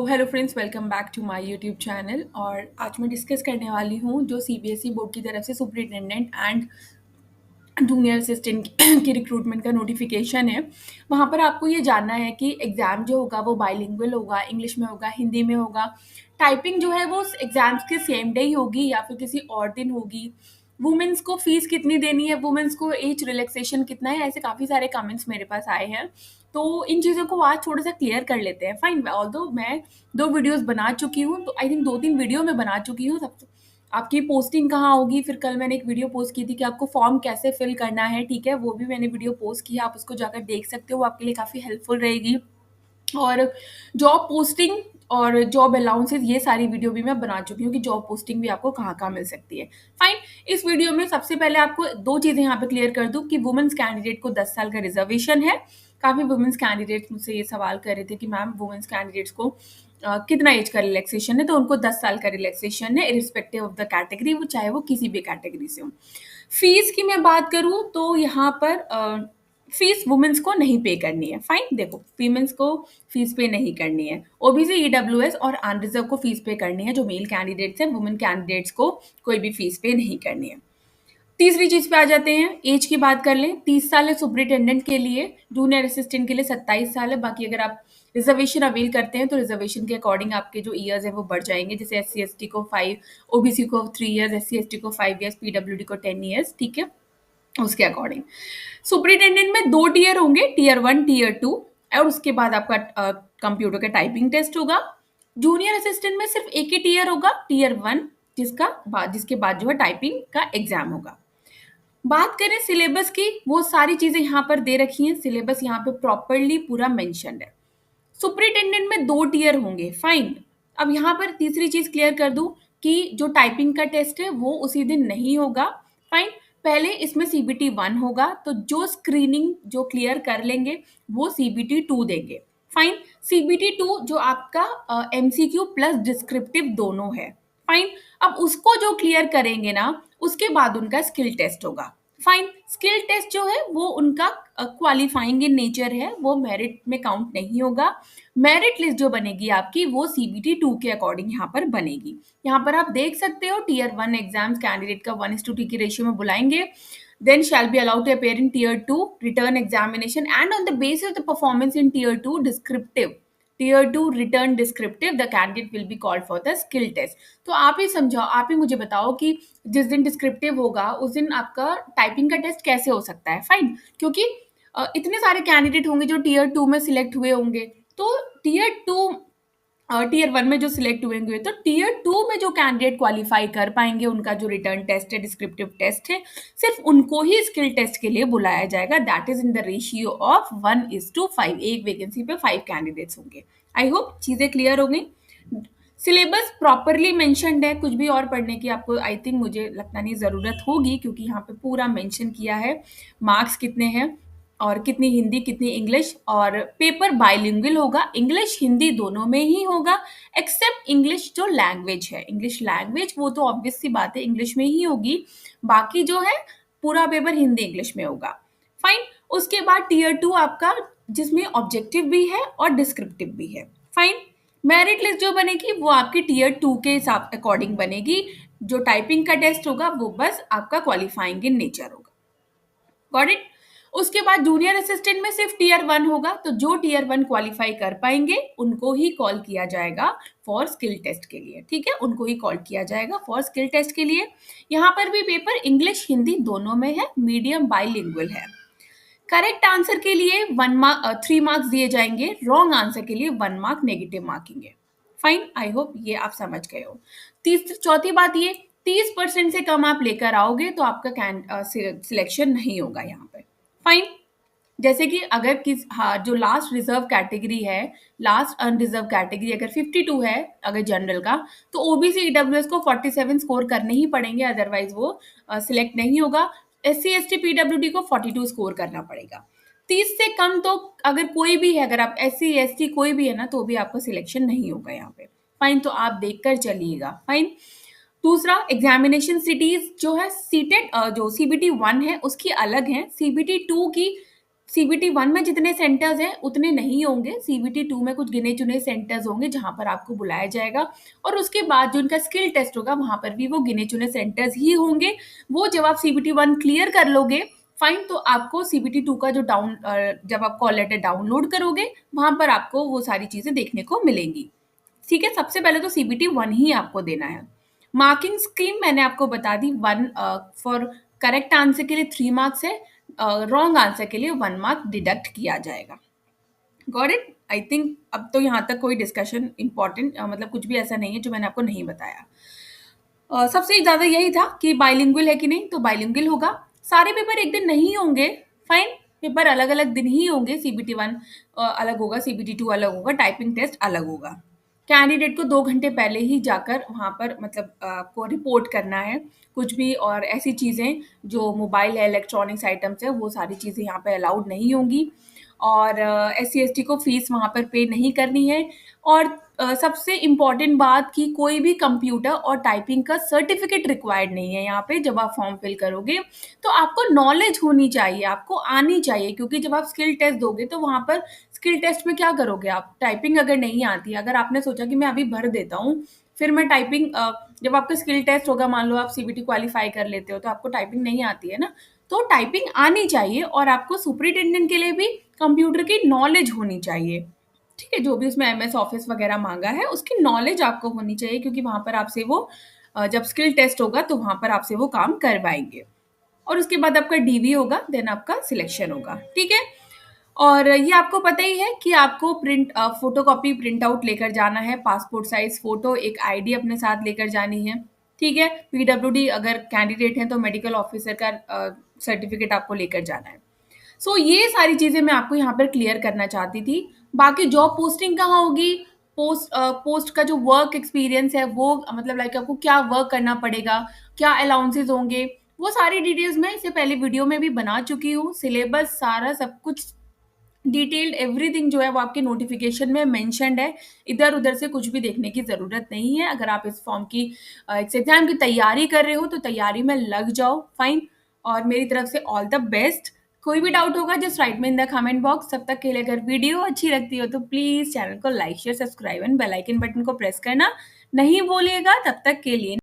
Hello friends, welcome back to my YouTube channel. और आज मैं डिस्कस करने वाली हूँ जो सीबीएसई बोर्ड की तरफ से सुपरिटेंडेंट एंड जूनियर असिस्टेंट की रिक्रूटमेंट का नोटिफिकेशन है। वहाँ पर आपको ये जानना है कि एग्ज़ाम जो होगा वो बाइलिंगुअल होगा, इंग्लिश में होगा, हिंदी में होगा। टाइपिंग जो है वो एग्ज़ाम्स के सेम डे ही होगी या फिर किसी और दिन होगी। वुमेन्स को फीस कितनी देनी है, वुमेन्स को एज रिलैक्सेशन कितना है, ऐसे काफ़ी सारे कमेंट्स मेरे पास आए हैं। तो इन चीज़ों को आज थोड़ा सा क्लियर कर लेते हैं। फाइन, ऑल्दो मैं 2 वीडियोज़ बना चुकी हूँ, तो आई थिंक 2-3 वीडियो मैं बना चुकी हूँ। सब आपकी पोस्टिंग कहाँ होगी, फिर कल मैंने एक वीडियो पोस्ट की थी कि आपको फॉर्म कैसे फिल करना है, ठीक है? वो भी मैंने वीडियो पोस्ट की है, आप उसको जाकर देख सकते हो, वो आपके लिए काफ़ी हेल्पफुल रहेगी। और जॉब पोस्टिंग और जॉब अलाउंसेस, ये सारी वीडियो भी मैं बना चुकी हूँ कि जॉब पोस्टिंग भी आपको कहाँ-कहाँ मिल सकती है। फाइन, इस वीडियो में सबसे पहले आपको 2 चीज़ें यहाँ पे क्लियर कर दूँ कि वुमेन्स कैंडिडेट को 10 साल का रिजर्वेशन है। काफ़ी वुमेन्स कैंडिडेट्स मुझसे ये सवाल कर रहे थे कि मैम वुमेन्स कैंडिडेट्स को कितना एज का रिलैक्सेशन है, तो उनको 10 साल का रिलैक्सेशन है इर्रिस्पेक्टिव ऑफ द कैटेगरी, वो चाहे वो किसी भी कैटेगरी से हो। फीस की मैं बात करूँ तो यहाँ पर फीस वुमेन्स को नहीं पे करनी है। फाइन, देखो फीमेल्स को फीस पे नहीं करनी है। ओबीसी, ईडब्ल्यूएस और अनरिजर्व को फीस पे करनी है। जो मेल कैंडिडेट्स हैं, वुमेन कैंडिडेट्स को कोई भी फीस पे नहीं करनी है। तीसरी चीज पे आ जाते हैं, एज की बात कर लें। 30 साल है सुपरिटेंडेंट के लिए, जूनियर असिस्टेंट के लिए 27 साल है। बाकी अगर आप रिजर्वेशन अवेल करते हैं तो रिजर्वेशन के अकॉर्डिंग आपके जो ईयर्स है वो बढ़ जाएंगे। जैसे एससी एसटी को 5, ओबीसी को 3 ईयर्स, एससी एसटी को 5 ईयर्स, पीडब्ल्यूडी को 10 ईयर्स, ठीक है? उसके अकॉर्डिंग सुपरिटेंडेंट में 2 टियर होंगे, टियर 1, टियर 2, और उसके बाद आपका कंप्यूटर का टाइपिंग टेस्ट होगा। जूनियर असिस्टेंट में सिर्फ एक ही टियर होगा, टियर 1, जिसके बाद जो है टाइपिंग का एग्जाम होगा। बात करें सिलेबस की, वो सारी चीजें यहाँ पर दे रखी हैं। सिलेबस यहाँ पे प्रॉपरली पूरा मेंशन्ड है। सुपरिटेंडेंट में 2 टियर होंगे। फाइन, अब यहाँ पर तीसरी चीज क्लियर कर दूं कि जो टाइपिंग का टेस्ट है वो उसी दिन नहीं होगा। फाइन, पहले इसमें सीबीटी 1 होगा, तो जो स्क्रीनिंग जो क्लियर कर लेंगे वो सीबीटी 2 देंगे। फाइन, सीबीटी 2 जो आपका एमसीक्यू प्लस डिस्क्रिप्टिव दोनों है। फाइन, अब उसको जो क्लियर करेंगे ना, उसके बाद उनका स्किल टेस्ट होगा। फाइन, स्किल टेस्ट जो है वो उनका क्वालिफाइंग इन नेचर है, वो मेरिट में काउंट नहीं होगा। मेरिट लिस्ट जो बनेगी आपकी वो सीबीटी 2 के अकॉर्डिंग यहाँ पर बनेगी। यहाँ पर आप देख सकते हो टियर 1 एग्जाम्स कैंडिडेट का 1:2 की रेशियो में बुलाएंगे, then shall be allowed to appear in tier 2 return examination and on the basis of the performance in tier 2 descriptive, tier 2 return descriptive, the candidate will be called for the skill test। तो आप ही समझाओ, आप ही मुझे बताओ कि जिस दिन descriptive होगा उस दिन आपका टाइपिंग का टेस्ट कैसे हो सकता है। फाइन, क्योंकि इतने सारे कैंडिडेट होंगे जो टियर 2 में सिलेक्ट हुए होंगे, तो टियर 1 में जो सिलेक्ट हुए होंगे, तो टियर 2 में जो कैंडिडेट क्वालिफाई कर पाएंगे, उनका जो रिटर्न टेस्ट है, डिस्क्रिप्टिव टेस्ट है, सिर्फ उनको ही स्किल टेस्ट के लिए बुलाया जाएगा। That is in the ratio of 1:5। एक वैकेंसी पे 5 कैंडिडेट्स होंगे। आई होप चीजें क्लियर हो गई। सिलेबस प्रॉपरली मेंशन्ड है, कुछ भी और पढ़ने की आपको आई थिंक मुझे लगता नहीं ज़रूरत होगी, क्योंकि यहाँ पे पूरा मेंशन किया है मार्क्स कितने हैं और कितनी हिंदी कितनी इंग्लिश। और पेपर बाइलिंगुअल होगा, इंग्लिश हिंदी दोनों में ही होगा, एक्सेप्ट इंग्लिश जो लैंग्वेज है, इंग्लिश लैंग्वेज वो तो ऑब्वियस सी बात है इंग्लिश में ही होगी। बाकी जो है पूरा पेपर हिंदी इंग्लिश में होगा। फाइन, उसके बाद टियर 2 आपका, जिसमें ऑब्जेक्टिव भी है और डिस्क्रिप्टिव भी है। फाइन, मेरिट लिस्ट जो बनेगी वो आपकी टियर 2 के हिसाब अकॉर्डिंग बनेगी। जो टाइपिंग का टेस्ट होगा वो बस आपका क्वालिफाइंग इन नेचर होगा। Got it? उसके बाद जूनियर असिस्टेंट में सिर्फ टियर 1 होगा, तो जो टियर 1 क्वालिफाई कर पाएंगे उनको ही कॉल किया जाएगा फॉर स्किल टेस्ट के लिए, ठीक है? उनको ही कॉल किया जाएगा फॉर स्किल टेस्ट के लिए। यहाँ पर भी पेपर इंग्लिश हिंदी दोनों में है, मीडियम बाइलिंगुअल है। करेक्ट आंसर के लिए 3 मार्क्स दिए जाएंगे, रॉन्ग आंसर के लिए 1 मार्क नेगेटिव मार्किंग है। फाइन, आई होप ये आप समझ गए हो। चौथी बात ये, 30% से कम आप लेकर आओगे तो आपका सिलेक्शन नहीं होगा यहाँ पे। फाइन, जैसे कि अगर जो लास्ट रिजर्व कैटेगरी है, लास्ट अनरिजर्व कैटेगरी अगर 52 है अगर जनरल का, तो ओबीसी ईडब्ल्यूएस को 47 स्कोर करने ही पड़ेंगे, अदरवाइज वो सिलेक्ट नहीं होगा। एससी एसटी पीडब्ल्यूडी को 42 स्कोर करना पड़ेगा। 30 से कम तो अगर कोई भी है, अगर आप एससी एसटी कोई भी है ना, तो भी आपका सिलेक्शन नहीं होगा यहाँ पे। फाइन, तो आप देखकर चलिएगा। फाइन, दूसरा एग्जामिनेशन सिटीज जो है सीटेड, जो सीबीटी 1 है उसकी अलग है, सीबीटी 2 की सीबीटी 1 में जितने सेंटर्स हैं उतने नहीं होंगे, सीबीटी 2 में कुछ गिने-चुने सेंटर्स होंगे जहाँ पर आपको बुलाया जाएगा और उसके बाद जो उनका स्किल टेस्ट होगा वहाँ पर भी वो गिने-चुने सेंटर्स ही होंगे। वो जब आप सीबीटी 1 क्लियर कर लोगे, फाइन, तो आपको सीबीटी 2 का जो जब आप कॉल लेटर डाउनलोड करोगे, वहाँ पर आपको वो सारी चीज़ें देखने को मिलेंगी। ठीक है, सबसे पहले तो सीबीटी 1 ही आपको देना है। मार्किंग स्कीम मैंने आपको बता दी, 1 फॉर करेक्ट आंसर के लिए 3 मार्क्स है, रॉन्ग आंसर के लिए 1 मार्क डिडक्ट किया जाएगा। Got it? आई थिंक अब तो यहाँ तक कोई डिस्कशन इंपॉर्टेंट मतलब कुछ भी ऐसा नहीं है जो मैंने आपको नहीं बताया। सबसे ज़्यादा यही था कि बाइलिंगुअल है कि नहीं, तो बाइलिंगुअल होगा। सारे पेपर एक दिन नहीं होंगे, फाइन, पेपर अलग-अलग दिन ही होंगे। सीबीटी 1 अलग होगा, सीबीटी 2 अलग होगा, टाइपिंग टेस्ट अलग होगा। कैंडिडेट को 2 घंटे पहले ही जाकर वहाँ पर मतलब आपको रिपोर्ट करना है। कुछ भी और ऐसी चीज़ें जो मोबाइल है, इलेक्ट्रॉनिक्स आइटम्स है, वो सारी चीज़ें यहाँ पे अलाउड नहीं होंगी और एससी/एसटी को फीस वहाँ पर पे नहीं करनी है। और सबसे इम्पोर्टेंट बात कि कोई भी कंप्यूटर और टाइपिंग का सर्टिफिकेट रिक्वायर्ड नहीं है यहाँ पे जब आप फॉर्म फिल करोगे। तो आपको नॉलेज होनी चाहिए, आपको आनी चाहिए, क्योंकि जब आप स्किल टेस्ट दोगे तो वहाँ पर स्किल टेस्ट में क्या करोगे आप? टाइपिंग अगर नहीं आती, अगर आपने सोचा कि मैं अभी भर देता हूँ, फिर मैं टाइपिंग जब आपका स्किल टेस्ट होगा, मान लो आप सीबीटी क्वालीफाई कर लेते हो, तो आपको टाइपिंग नहीं आती है ना, तो टाइपिंग आनी चाहिए और आपको सुपरिटेंडेंट के लिए भी कंप्यूटर की नॉलेज होनी चाहिए। ठीक है, जो भी उसमें एमएस ऑफिस वगैरह मांगा है उसकी नॉलेज आपको होनी चाहिए, क्योंकि वहां पर आपसे वो जब स्किल टेस्ट होगा तो वहां पर आपसे वो काम करवाएंगे और उसके बाद आपका डीवी होगा, देन आपका सिलेक्शन होगा। ठीक है, और ये आपको पता ही है कि आपको फोटोकॉपी प्रिंट आउट लेकर जाना है, पासपोर्ट साइज फोटो, एक आईडी अपने साथ लेकर जानी है। ठीक है, पीडब्ल्यूडी अगर कैंडिडेट हैं तो मेडिकल ऑफिसर का सर्टिफिकेट आपको लेकर जाना है। सो ये सारी चीज़ें मैं आपको यहाँ पर क्लियर करना चाहती थी। बाकी जॉब पोस्टिंग कहाँ होगी, पोस्ट का जो वर्क एक्सपीरियंस है वो मतलब लाइक आपको क्या वर्क करना पड़ेगा, क्या अलाउंसेस होंगे, वो सारी डिटेल्स मैं इससे पहले वीडियो में भी बना चुकी हूँ। सिलेबस सारा सब कुछ डिटेल्ड एवरीथिंग जो है वो आपके नोटिफिकेशन में मेंशन्ड है। इधर उधर से कुछ भी देखने की ज़रूरत नहीं है। अगर आप इस फॉर्म की इस एग्जाम की तैयारी कर रहे हो तो तैयारी में लग जाओ, फाइन। और मेरी तरफ से ऑल द बेस्ट। कोई भी डाउट होगा जस्ट राइट में इन द कमेंट बॉक्स। तब तक के लिए अगर वीडियो अच्छी लगती हो तो प्लीज़ चैनल को like share subscribe and bell icon button को प्रेस करना नहीं भूलिएगा। तब तक के लिए